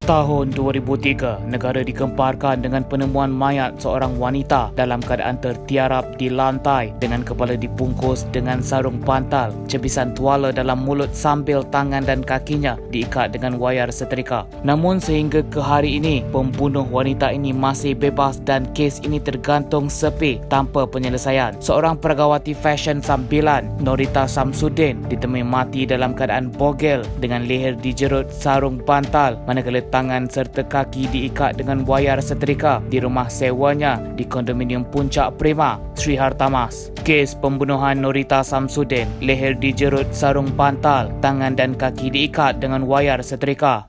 Tahun 2003, negara digemparkan dengan penemuan mayat seorang wanita dalam keadaan tertiarap di lantai dengan kepala dibungkus dengan sarung bantal, cebisan tuala dalam mulut sambil tangan dan kakinya diikat dengan wayar setrika. Namun sehingga ke hari ini, pembunuh wanita ini masih bebas dan kes ini tergantung sepi tanpa penyelesaian. Seorang peragawati fashion sambilan, Norita Samsudin, ditemui mati dalam keadaan bogel dengan leher dijerut sarung bantal manakala tangan serta kaki diikat dengan wayar setrika di rumah sewanya di kondominium Puncak Prima, Sri Hartamas. Kes pembunuhan Norita Samsudin, leher dijerut sarung bantal, tangan dan kaki diikat dengan wayar setrika.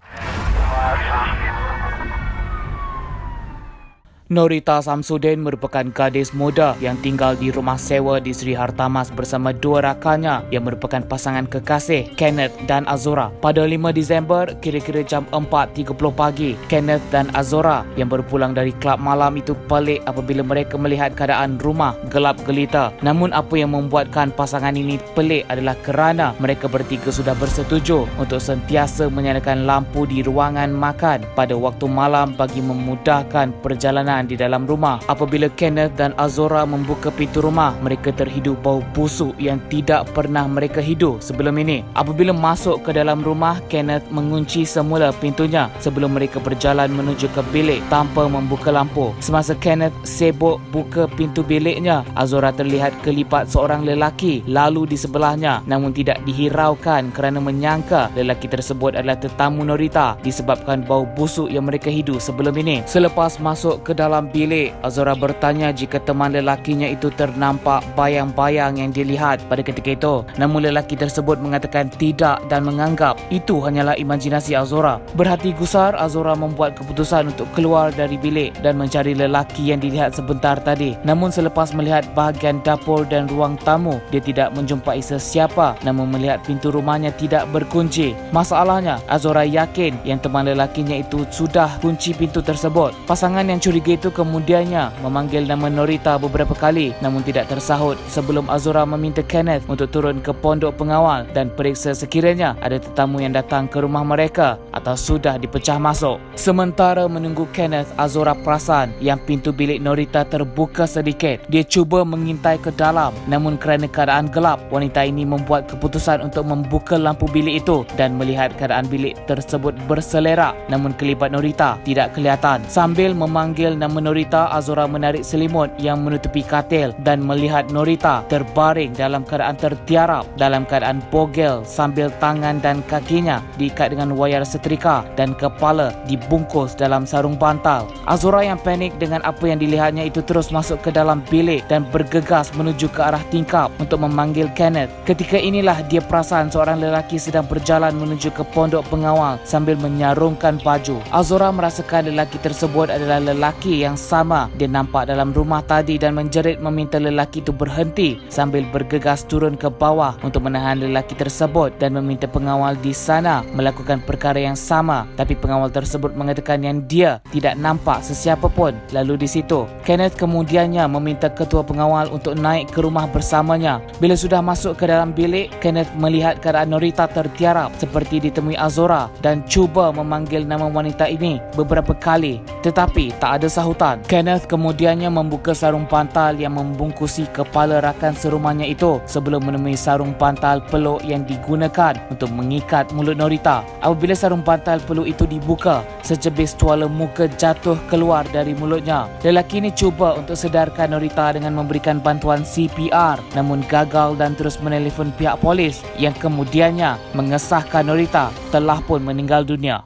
Norita Samsudin merupakan gadis muda yang tinggal di rumah sewa di Sri Hartamas bersama dua rakannya yang merupakan pasangan kekasih, Kenneth dan Azora. Pada 5 Disember, kira-kira jam 4.30 pagi, Kenneth dan Azora yang berpulang dari klub malam itu pelik apabila mereka melihat keadaan rumah gelap gelita. Namun apa yang membuatkan pasangan ini pelik adalah kerana mereka bertiga sudah bersetuju untuk sentiasa menyalakan lampu di ruangan makan pada waktu malam bagi memudahkan perjalanan di dalam rumah. Apabila Kenneth dan Azora membuka pintu rumah, mereka terhidu bau busuk yang tidak pernah mereka hidu sebelum ini. Apabila masuk ke dalam rumah, Kenneth mengunci semula pintunya sebelum mereka berjalan menuju ke bilik tanpa membuka lampu. Semasa Kenneth sibuk buka pintu biliknya, Azora terlihat kelipat seorang lelaki lalu di sebelahnya, namun tidak dihiraukan kerana menyangka lelaki tersebut adalah tetamu Norita disebabkan bau busuk yang mereka hidu sebelum ini. Selepas masuk ke dalam bilik, Azora bertanya jika teman lelakinya itu ternampak bayang-bayang yang dilihat pada ketika itu. Namun lelaki tersebut mengatakan tidak dan menganggap itu hanyalah imajinasi Azora. Berhati gusar, Azora membuat keputusan untuk keluar dari bilik dan mencari lelaki yang dilihat sebentar tadi. Namun selepas melihat bahagian dapur dan ruang tamu, dia tidak menjumpai sesiapa, namun melihat pintu rumahnya tidak berkunci. Masalahnya, Azora yakin yang teman lelakinya itu sudah kunci pintu tersebut. Pasangan yang curiga itu kemudiannya memanggil nama Norita beberapa kali namun tidak tersahut sebelum Azora meminta Kenneth untuk turun ke pondok pengawal dan periksa sekiranya ada tetamu yang datang ke rumah mereka atau sudah dipecah masuk. Sementara menunggu Kenneth, Azora perasan yang pintu bilik Norita terbuka sedikit. Dia cuba mengintai ke dalam, namun kerana keadaan gelap, wanita ini membuat keputusan untuk membuka lampu bilik itu dan melihat keadaan bilik tersebut berselerak, namun kelibat Norita tidak kelihatan. Sambil memanggil nama Norita, Azora menarik selimut yang menutupi katil dan melihat Norita terbaring dalam keadaan tertiarap dalam keadaan bogel sambil tangan dan kakinya diikat dengan wayar setrika dan kepala dibungkus dalam sarung bantal. Azora yang panik dengan apa yang dilihatnya itu terus masuk ke dalam bilik dan bergegas menuju ke arah tingkap untuk memanggil Kenneth. Ketika inilah dia perasan seorang lelaki sedang berjalan menuju ke pondok pengawal sambil menyarungkan baju. Azora merasakan lelaki tersebut adalah lelaki yang sama dia nampak dalam rumah tadi dan menjerit meminta lelaki itu berhenti sambil bergegas turun ke bawah untuk menahan lelaki tersebut dan meminta pengawal di sana melakukan perkara yang sama, tapi pengawal tersebut mengatakan yang dia tidak nampak sesiapa pun. Lalu di situ, Kenneth kemudiannya meminta ketua pengawal untuk naik ke rumah bersamanya. Bila sudah masuk ke dalam bilik, Kenneth melihat keadaan Norita tertiarap seperti ditemui Azora dan cuba memanggil nama wanita ini beberapa kali tetapi tak ada sahutan. Kenneth kemudiannya membuka sarung bantal yang membungkusi kepala rakan serumahnya itu sebelum menemui sarung bantal peluk yang digunakan untuk mengikat mulut Norita. Apabila sarung bantal peluk itu dibuka, secebis tuala muka jatuh keluar dari mulutnya. Lelaki ini cuba untuk sedarkan Norita dengan memberikan bantuan CPR namun gagal dan terus menelefon pihak polis yang kemudiannya mengesahkan Norita telah pun meninggal dunia.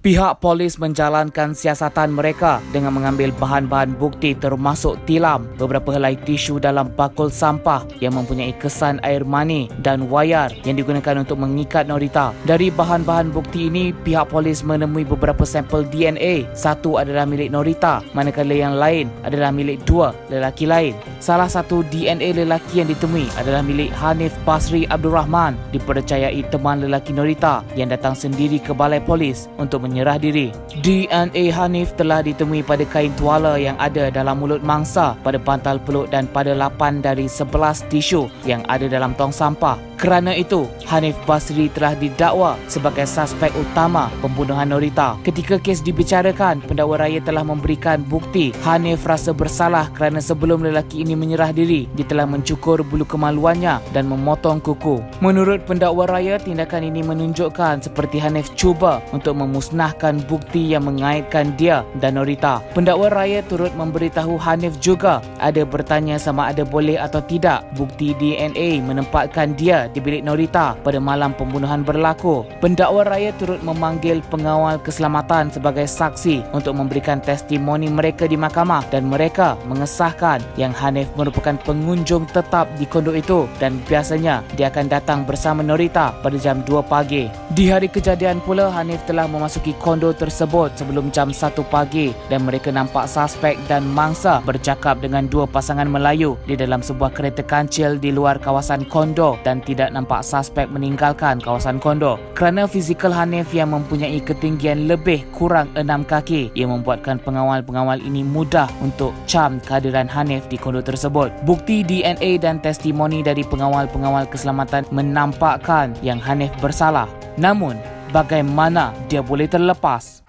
Pihak polis menjalankan siasatan mereka dengan mengambil bahan-bahan bukti termasuk tilam, beberapa helai tisu dalam bakul sampah yang mempunyai kesan air mani dan wayar yang digunakan untuk mengikat Norita. Dari bahan-bahan bukti ini, pihak polis menemui beberapa sampel DNA. Satu adalah milik Norita, manakala yang lain adalah milik dua lelaki lain. Salah satu DNA lelaki yang ditemui adalah milik Hanif Basri Abdul Rahman, dipercayai teman lelaki Norita yang datang sendiri ke balai polis untuk menyerah diri. DNA Hanif telah ditemui pada kain tuala yang ada dalam mulut mangsa, pada bantal peluk dan pada 8 dari 11 tisu yang ada dalam tong sampah. Kerana itu, Hanif Basri telah didakwa sebagai suspek utama pembunuhan Norita. Ketika kes dibicarakan, pendakwa raya telah memberikan bukti Hanif rasa bersalah kerana sebelum lelaki ini menyerah diri, dia telah mencukur bulu kemaluannya dan memotong kuku. Menurut pendakwa raya, tindakan ini menunjukkan seperti Hanif cuba untuk memusnahkan bukti yang mengaitkan dia dan Norita. Pendakwa raya turut memberitahu Hanif juga ada bertanya sama ada boleh atau tidak bukti DNA menempatkan dia di bilik Norita pada malam pembunuhan berlaku. Pendakwa raya turut memanggil pengawal keselamatan sebagai saksi untuk memberikan testimoni mereka di mahkamah dan mereka mengesahkan yang Hanif merupakan pengunjung tetap di kondo itu dan biasanya dia akan datang bersama Norita pada jam 2 pagi. Di hari kejadian pula, Hanif telah memasuki kondo tersebut sebelum jam 1 pagi dan mereka nampak suspek dan mangsa bercakap dengan dua pasangan Melayu di dalam sebuah kereta kancil di luar kawasan kondo dan tidak nampak suspek meninggalkan kawasan kondo. Kerana fizikal Hanif yang mempunyai ketinggian lebih kurang 6 kaki, ia membuatkan pengawal-pengawal ini mudah untuk cam kehadiran Hanif di kondo tersebut. Bukti DNA dan testimoni dari pengawal-pengawal keselamatan menampakkan yang Hanif bersalah. Namun, bagaimana dia boleh terlepas?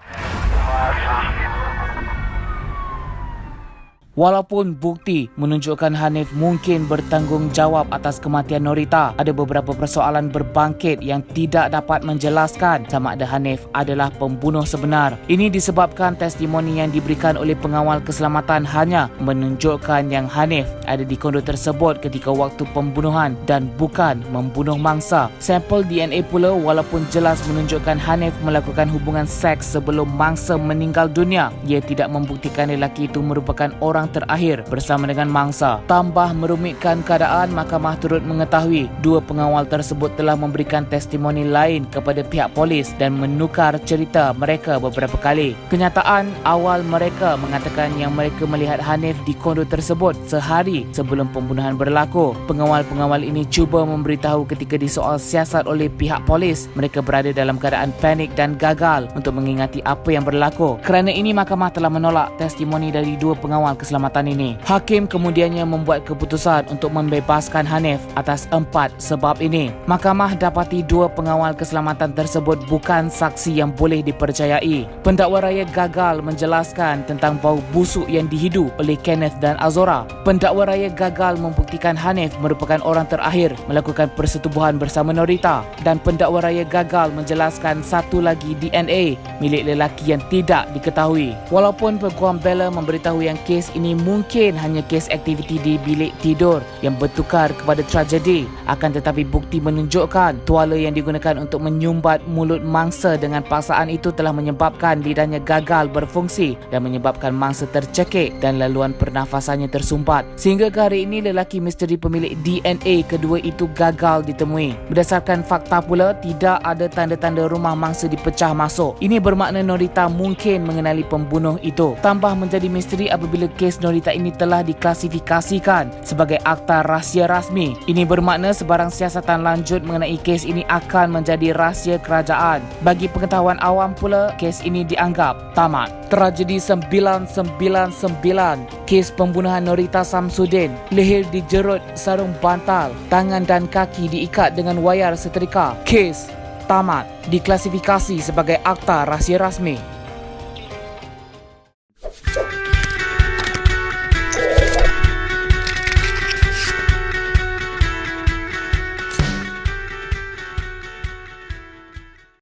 Walaupun bukti menunjukkan Hanif mungkin bertanggungjawab atas kematian Norita, ada beberapa persoalan berbangkit yang tidak dapat menjelaskan sama ada Hanif adalah pembunuh sebenar. Ini disebabkan testimoni yang diberikan oleh pengawal keselamatan hanya menunjukkan yang Hanif ada di kondo tersebut ketika waktu pembunuhan dan bukan membunuh mangsa. Sampel DNA pula walaupun jelas menunjukkan Hanif melakukan hubungan seks sebelum mangsa meninggal dunia, ia tidak membuktikan lelaki itu merupakan orang terakhir bersama dengan mangsa. Tambah merumitkan keadaan, mahkamah turut mengetahui dua pengawal tersebut telah memberikan testimoni lain kepada pihak polis dan menukar cerita mereka beberapa kali. Kenyataan awal mereka mengatakan yang mereka melihat Hanif di kondo tersebut sehari sebelum pembunuhan berlaku. Pengawal-pengawal ini cuba memberitahu ketika disoal siasat oleh pihak polis, mereka berada dalam keadaan panik dan gagal untuk mengingati apa yang berlaku. Kerana ini, mahkamah telah menolak testimoni dari dua pengawal keselamatan ini. Hakim kemudiannya membuat keputusan untuk membebaskan Hanif atas 4 sebab ini. Mahkamah dapati dua pengawal keselamatan tersebut bukan saksi yang boleh dipercayai. Pendakwa raya gagal menjelaskan tentang bau busuk yang dihidu oleh Kenneth dan Azora. Pendakwa raya gagal membuktikan Hanif merupakan orang terakhir melakukan persetubuhan bersama Norita dan pendakwa raya gagal menjelaskan satu lagi DNA milik lelaki yang tidak diketahui. Walaupun peguam bela memberitahu yang kes ini mungkin hanya kes aktiviti di bilik tidur yang bertukar kepada tragedi, akan tetapi bukti menunjukkan tuala yang digunakan untuk menyumbat mulut mangsa dengan paksaan itu telah menyebabkan lidahnya gagal berfungsi dan menyebabkan mangsa tercekik dan laluan pernafasannya tersumbat. Sehingga ke hari ini, lelaki misteri pemilik DNA kedua itu gagal ditemui. Berdasarkan fakta pula, tidak ada tanda-tanda rumah mangsa dipecah masuk. Ini bermakna Norita mungkin mengenali pembunuh itu. Tambah menjadi misteri apabila kes Norita ini telah diklasifikasikan sebagai akta rahsia rasmi. Ini bermakna sebarang siasatan lanjut mengenai kes ini akan menjadi rahsia kerajaan. Bagi pengetahuan awam pula, kes ini dianggap tamat. Tragedi 999, kes pembunuhan Norita Samsudin. Leher dijerut sarung bantal, tangan dan kaki diikat dengan wayar setrika. Kes tamat. Diklasifikasi sebagai akta rahsia rasmi.